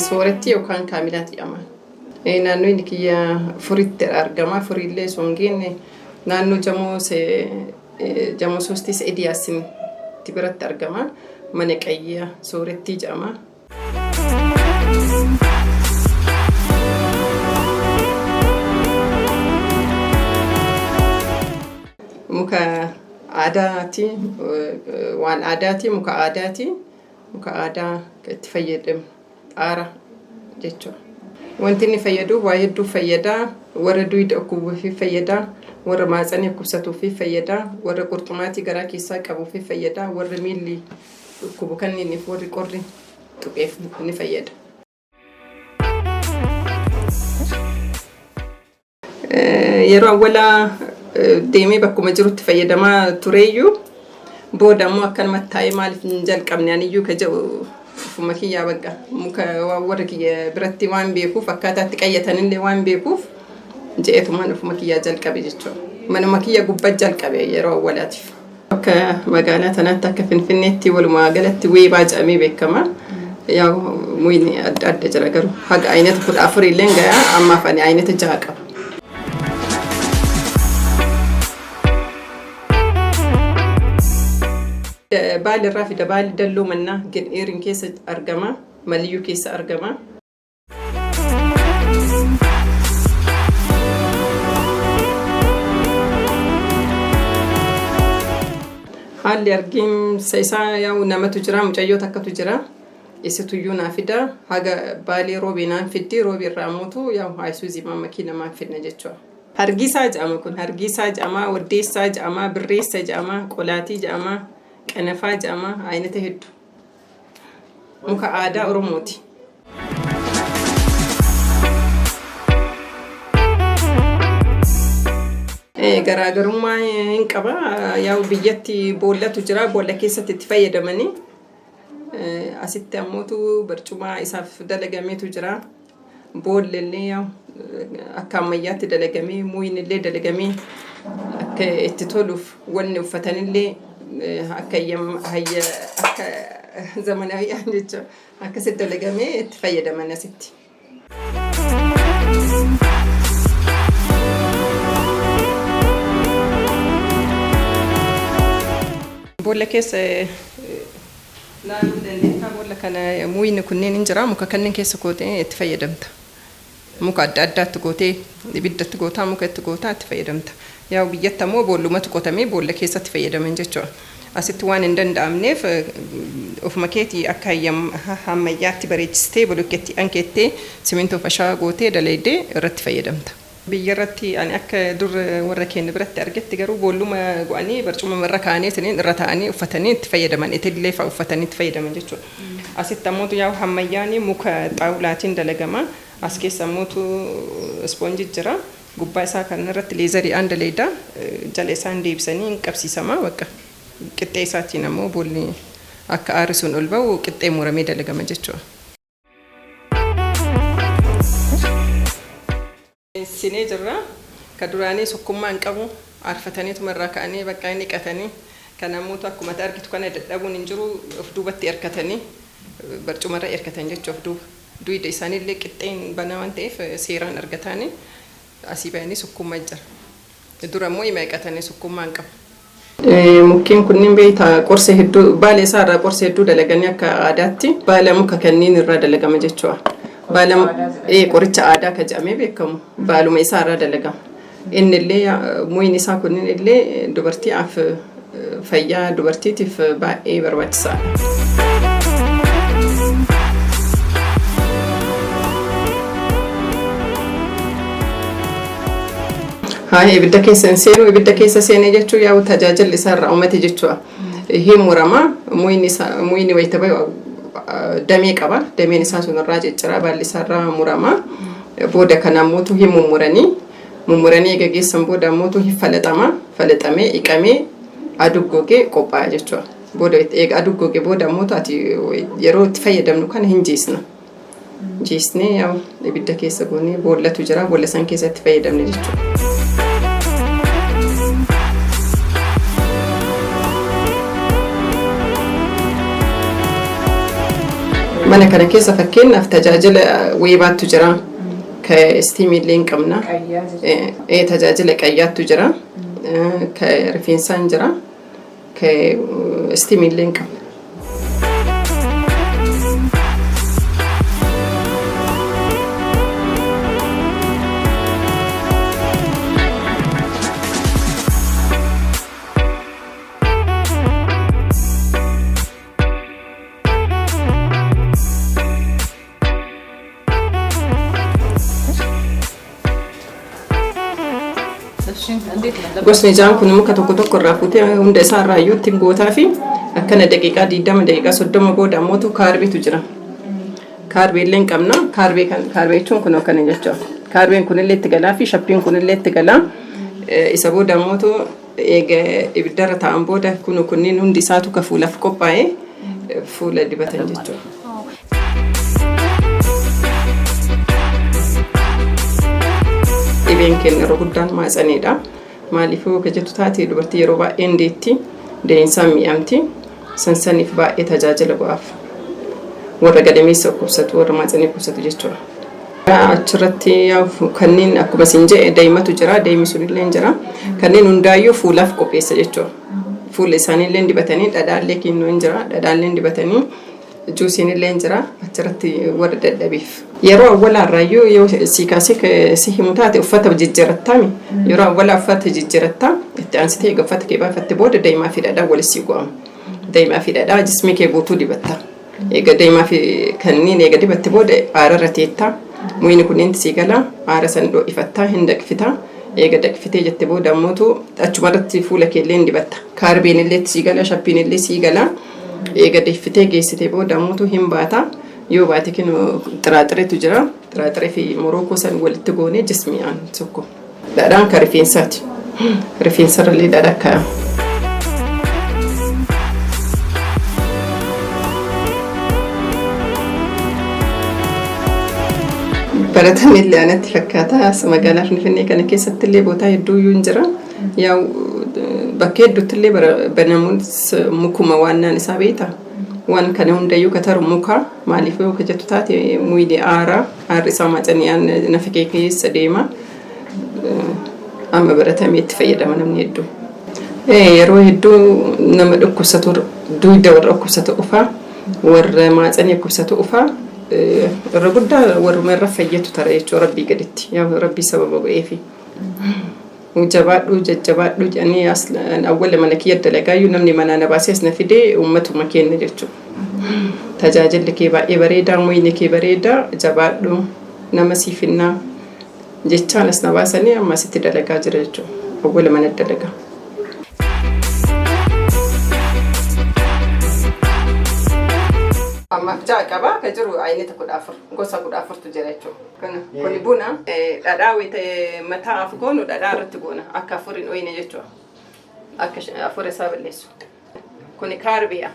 sooretti yookaan kaamilaati jedhama. Naannoo inni kiyya furitti argama. Furillee songiin naannoo jamoo soostis ediyaasin biratti argama. Mana qayyaa sooretti jedhama. Muka aadaati waan aadaati muka aadaati. Muka aadaa itti fayyadamu xaara jechuudha. Wanti inni fayyadu waa hedduu fayyada. Warra duwida dhukkubuufi fayyada. Warra maatsanii dhukkubsatuufi fayyada. Warra qurxummaatii garaa keessaa qabuufi fayyada. Warra miilli dhukkubu kanniiniif warri qorri tuqeef ni fayyada. Yeroo awwalaa deemee bakkuma jirutti fayyadamaa tureeyyuu booda ammoo akkanumatti taa'ee maaliif hin jalqabne aniyyuu ka jedhu ufuma kiyyaa bagga muka warra kiyya biratti waan beekuuf akkaataatti qayyatanillee waan beekuuf je'eetumaan ufuma kiyyaa jalqabe jechuudha. Manuma kiyya gubbaa jalqabe yeroo awwalaatiif. Akka magaalaa tanaatti akka Finfinneetti walumaa galatti weebaa jedhamee beekama. Yaa muyni adda adda jira garuu haga aynata 14 illee gayaa ammaaf ani aynata 6 qaba. Baali irraa fida baali dalloo mannaa gidheerin keessa argama. Maliyyuu keessa argama. Haalli argiinsa isaa yaa'u namatu jira mucayyoo takkatu jira. Isituyyuu naa fida haga baali roobii naan fiddi roobii irraa mootu yaa'u Haysuuzii makiina maan fidna jechuudha. Hargisaa jedhama kun hargisaa jedhama waddeessaa jedhama birreessa jedhama qolaatii jedhama. Qanafaa jedhama aynata hedduu. Muka aadaa Oromooti. Garaagarummaa hin qaba. Yaa'u biyyatti boollatu jira. Boolla keessatti itti fayyadamanii. Asitti ammootu barcuma isaaf dalagameetu jira. Boollillee yaa'u akka ammayyaatti dalagamee muuyinillee dalagamee akka itti toluuf wanni uffatanillee akka zamanaawiyaan jechuudha. Akkasitti dalagamee itti fayyadaman asitti. Boolla keessa naannoo dandeettaa boolla kana muuyini kunneen hin jira. Muka kanneen keessa gootee itti fayyadamta. Muka adda addaatti gootee ibiddatti gootaa muka itti gootaa itti fayyadamta. Yaa'u biyyatti ammoo boollumatu qotamee boolla keessatti fayyadaman jechuudha. Asitti waan hin danda'amneef ofuma keetii akka ammayyaatti bareechistee bolokkeetti ankeettee simintoo fashaa gootee daleedee irratti fayyadamta. Biyya irratti ani akka dur warra keenya biratti argetti garuu boolluma go'anii barcuma irra kaa'anii irra taa'anii uffatanii itti fayyadaman itillee fa'aa uffatanii itti fayyadaman jechuudha. Asitti ammoo yaa'u ammayyaanii muka xaawulaatiin dalagama. As keessa ammootu ispoonjii jira. Gubbaa isaa kan irratti leezariidhaan daleeda jala isaan deebisanii hin qabsiisama bakka qixxee isaatiin ammoo boolli akka aarisuun ol ba'u qixxee muramee dalagama jechuudha. Sinee jirra ka duraanii sukkummaa hin qabu aarfataniituma irraa ka'anii bakka inni dhiqatanii kan ammootu akkuma argitu kana dadhabuun hin jiru of duubatti erkatanii barcuma irra erkatan jechuudha of duuba. Duwida isaaniillee qixxeen banaa waan ta'eef seeraan argatanii asii bayanii sukkummaa jira. Dura immoo hima eegatanii sukkummaa hin qabu. Mukkeen kunniin beektaa qorsee hedduu baala isaa irraa qorsee hedduu dalaganii akka aadaatti baala muka kanneen irraa dalagama jechuudha. Baala qoricha aadaa ka jedhamee beekamu baaluma isaa irraa dalagama. Inni illee muuyini isaa kunniin illee dubartiidhaaf fayyaa dubartiitiif baay'ee barbaachisaadha. Haa ibidda keessa seenu ibidda keessa seenee jechuun yaa'u tajaajilli isaa irraa uummate jechuudha. Hin murama muuyini wayita damee qaba. Dameen isaa sun irraa ciccira baalli isaa irraa murama. Booda kana ammootu hin mummuranii gaggeessan booda ammootu hin falaxama. Falaxamee dhiqamee aduggogee qophaa'a jechuudha. Booda eega aduggogee booda ammootu ati yeroo itti fayyadamnu kana hin jiisna. Jiisnee yaa'u ibidda keessa goonee boollatu jira. Boolla san keessatti fayyadamne jechuudha. Mana kana keessa fakkeenyaaf tajaajila weebaatu jira. Ka istiimillee hin qabna. Tajaajila qayyaatu jira. Ka rifeensaan jira. Ka istiimillee hin qabna. Gosni jaan kun muka tokko irraa fuutee hunda isaa irraa iyyuu ittiin gootaa fi akkana daqiiqaa 20 daqiiqaa 30 booda ammoo kaarbeetu jira. Kaarbeellee hin qabna. Kaarbeechuun kun akkana jechuudha. Kaarbeen kunillee itti galaa fi shappiin kunillee itti galaa. Isa booda ammoo eega ibiddarra taa'an booda kunniin hundi isaatu ka fuulaaf qophaa'ee fuula dibatan jechuudha. Dhibeen keenya yeroo guddaan maatsaneedha. Maaliifuu ka jettu taate dubartii yeroo baay'ee deetti deensaan mi'amti sansaniif baay'ee tajaajila bu'aaf warra gadameessa dhukkubsatu warra maatsanii dhukkubsatu jechuudha. Achirratti kanneen akkuma isin jedhe daa'imatu jira, daa'imni sunillee jira. Kanneen hundaayyuu fuulaaf qopheessa jechuudha. Fuula isaaniillee dibatanii dhadhaallee kennuu hin jira, dhadhaallee dibatanii juusiinillee jira achirratti warra dadhabeef. Yeroo awwaalaarraayyuu yoo si kaasee si himu taate uffata jijjiirattaami. Yeroo awwaalaa uffata jijjiirattaa itti aansitee uffata kee baafatte booda daa'imaa fi dhadhaa walitti go'amu. Daa'imaa fi dhadhaa jismii kee guutuu dibatta. Eega daa'imaa fi kanneen eega dibatte booda aararra teettaa. Muyini kunneen si gala aara san dho'ifattaa hin daqfitaa. Eega daqfitee jette booda ammoo achumarratti fuula keellee dibatta. Kaarbeenillee si gala, shappiinillee si gala. Eega deeffitee geessitee booda ammoo hin baata. Yoo baate kennu xiraaxireetu jira. Xiraaxiree fi morookoo san walitti goonee jismiidhaan tokko. Dhadhaan ka rifeensaati. Rifeensarrallee dhadhaa kaa'ama. Baratamillee anatti fakkaata. Magaalaa Finfinnee kana keessatti illee boota hedduu iyyuu jira. Yaa bakka hedduutti illee banamuun mukuma waannaan isaa beektaa. Waan kana hundayyuu kataru muka maaliif yoo jettu taate muyidee aarri isaa maatsani'aan nafa kee keessa deema. Amma baratamee itti fayyadama namni hedduu. Yeroo hedduu nama dhukkubsatu duuda warra dhukkubsatu ufaa warra maatsanii dhukkubsatu ufaa irra guddaa warruma irra fayyatu tara jechuudha rabbii gaditti. Yaa rabbii sababa godheefi. Jabaadhu jajjabaadhu jedhanii awwaala mana kiyya dalagaayyuu namni manaa na baasee as na fidee uummatuma kenna jechuudha. Tajaajilli kee baay'ee bareedaa, muyini kee bareedaa, jabaadhu nama siifinnaa jechaan as na baasanii amma asitti dalagaa jira jechuudha. Awwaala mana dalagaa. Amma ja'a qabaa ka jiru aynita 14 gosa 14tu jira jechuudha. Kuni buna dhadhaa wayita mataa af goonu dhadhaa irratti goona akka afuriin oyine jechuudha. Akka afur isaa balleessu. Kuni kaarbiya.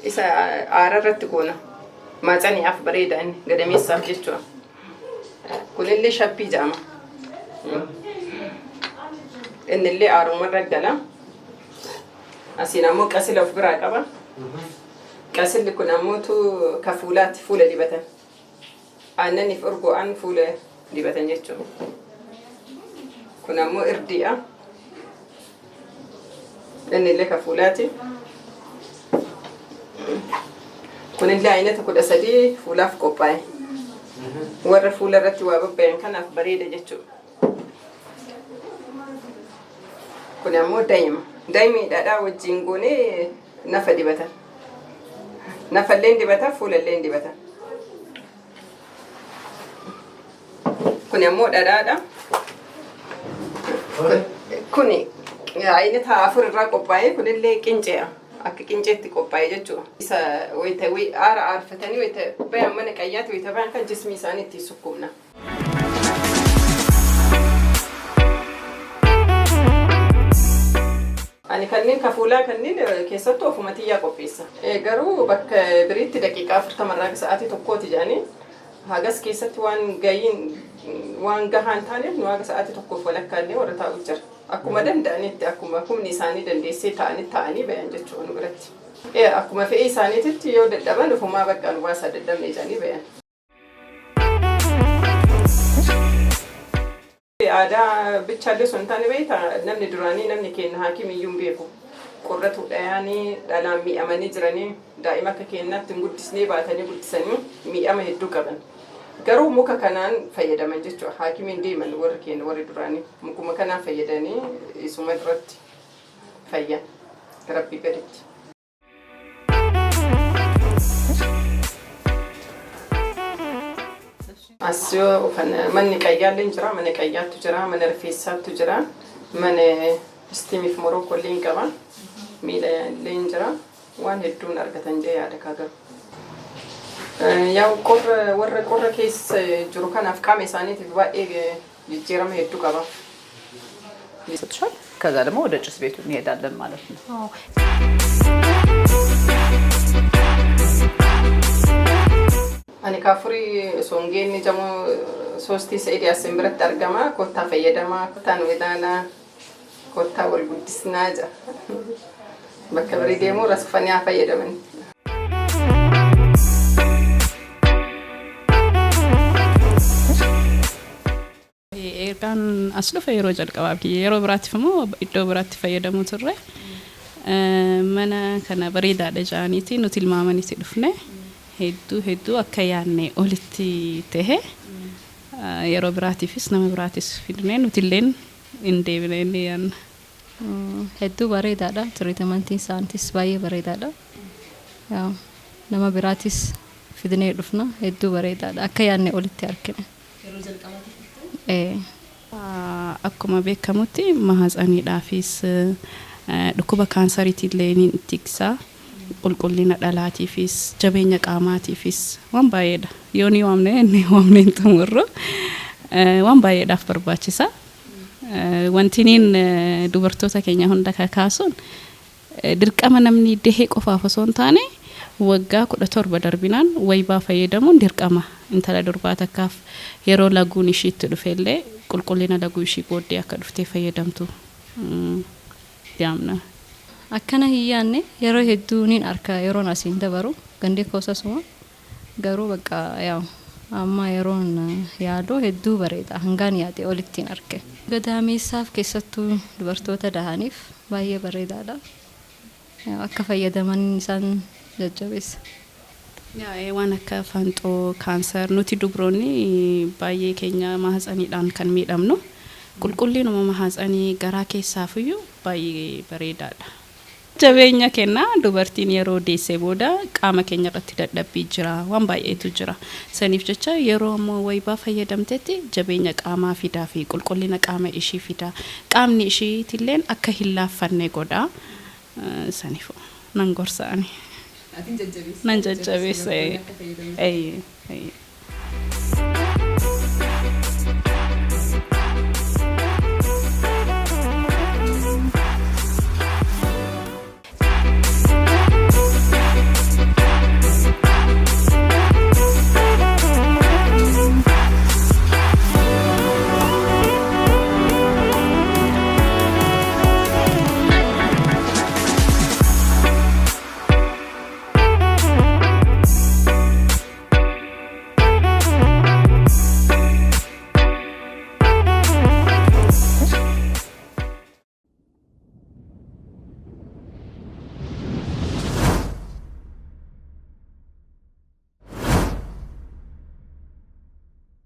Isa aara irratti goona. Maatsanii af bareeda inni gadameessaaf jechuudha. Kunillee shappii jaama. Innillee aarumarra gala. Asiin ammoo qasila of biraa qaba. Qasilli kun ammoo ka fuulaatti fuula dibatan. Aannaniif urgo'an fuula dibatan jechuudha. Kun ammoo irdiidha. Innillee ka fuulaati. Kunillee aynata 13 fuulaaf qophaa'e. Warra fuula irratti waa babbayan kanaaf bareeda jechuudha. Kun ammoo daa'ima. Daa'imni dhadhaa wajjin goonee nafa dibatan. Nafalleen dibata, fuulalleen dibata. Kuni ammoo dhadhaadha. Kuni aynata afur irraa qophaa'e kunillee qinceedha. Akka qinceetti qophaa'e jechuudha. Isa wayita aara aarfatanii wayita bayan mana qayyaatti wayita bayan kan jismii isaanii ittiin sukkuumna. Ani kanneen ka fuulaa kanneen keessattuu ofuma tiyyaa qopheessa. Garuu bakka biriitti daqiiqaa 40 irraa sa'aatii tokkooti jedhanii hagas keessatti waan gahaan taaneef nu haga sa'aatii tokkoof walakkaallee warra taa'u jira. Akkuma danda'anitti akkuma humni isaanii dandeessee ta'anii bayan jechuudha nu biratti. akkuma fe'ii isaaniititti yoo dadhaban ofumaa bakka nu baasa daddabne jedhanii bayan. Aadaa bichaallee sun taane beekta namni duraanii namni keenya haakimiyyuu hin beeku. Qorratu dhayaanii dhalaan miidhamanii jiranii daa'ima akka keenyaatti guddisnee baatanii guddisanii miidhama hedduu qaban. Garuu muka kanaan fayyadaman jechuudha. Haakimiin deeman warri keenya warri duraanii mukuma kanaan fayyadanii isuma irratti fayyan rabbii gaditti. Asiyoo manni qayyaallee jira, mana qayyaattu jira, mana rifeensaattu jira, mana istiimiif morookollee hin qaba, miila illee jira, waan hedduun argatan jee yaada kaagaru. Yaa warra qorra keessa jiru kanaaf qaama isaaniitiif baay'ee jijjiirama hedduu qaba. ከዛ ደግሞ ወደ ጭስ ቤቱ እንሄዳለን ማለት ነው። Ani kaafurii songeeni jamoo soostii sa'idii asin biratti argama. Kottaa fayyadamaa, kottaan weedaanaa, kottaa wal guddisnaa jira. Bakka birii deemuu rasfanii haa fayyadaman. Ergaan as dhufe yeroo jalqabaati. Yeroo biraatiif immoo iddoo biraatti fayyadamuu turre. Mana kana bareedaadha jedhaniiti nuti ilmaamanitti dhufne. Hedduu akka yaadne olitti ta'e yeroo biraatiifis nama biraatis fidnee nuti illee hin deebine inni yaadna. Hedduu bareedaadha. Tiriitamantiin isaaniitis baay'ee bareedaadha. Nama biraatis fidnee dhufna. Hedduu bareedaadha. Akka yaadne olitti argine. yeroo jalqabaatiif akkuma beekamutti mahatsaniidhaafis dhukkuba kaansariitillee ni tiksa. Qulqullina dhalaatiifis jabeenya qaamaatiifis waan baay'eedha. Yoo ni waamne inni waamne xumurru waan baay'eedhaaf barbaachisa. Wantiniin dubartoota keenya hunda kaasuun dirqama namni dahee qofaaf osoo hin taane waggaa 17 darbinaan waybaa fayyadamuun dirqama intala durbaa takkaaf yeroo laguun ishiitti dhufellee qulqullina laguu ishii booddee akka dhuftee fayyadamtu yaamna. Akkana hin yaadne yeroo hedduu niin arka yeroon asiin dabaru gandee koosasuma garuu bakka yaa amma yeroon yaadoo hedduu bareeda hangaan yaade olittiin arke. Gadaameessaaf keessattuu dubartoota dahaniif baay'ee bareedaadha. Akka fayyadaman isaan jajjabeessa. Waan akka faanxoo kaanser nuti dubroonni baay'ee keenya mahatsaniidhaan kan miidhamnu qulqullinuma mahatsanii garaa keessaafiyyuu baay'ee bareedaadha. Jabeenya kenna dubartiin yeroo deessee booda qaama keenya irratti dadhabbii jira waan baay'eetu jira. Saniif jecha yeroo ammoo waybaa fayyadamtetti jabeenya qaamaa fidaa fi qulqullina qaama ishii fidaa. Qaamni ishiitilleen akka hin laaffanne godha. Saniif nan gorsaani. Nan jajjabeessa.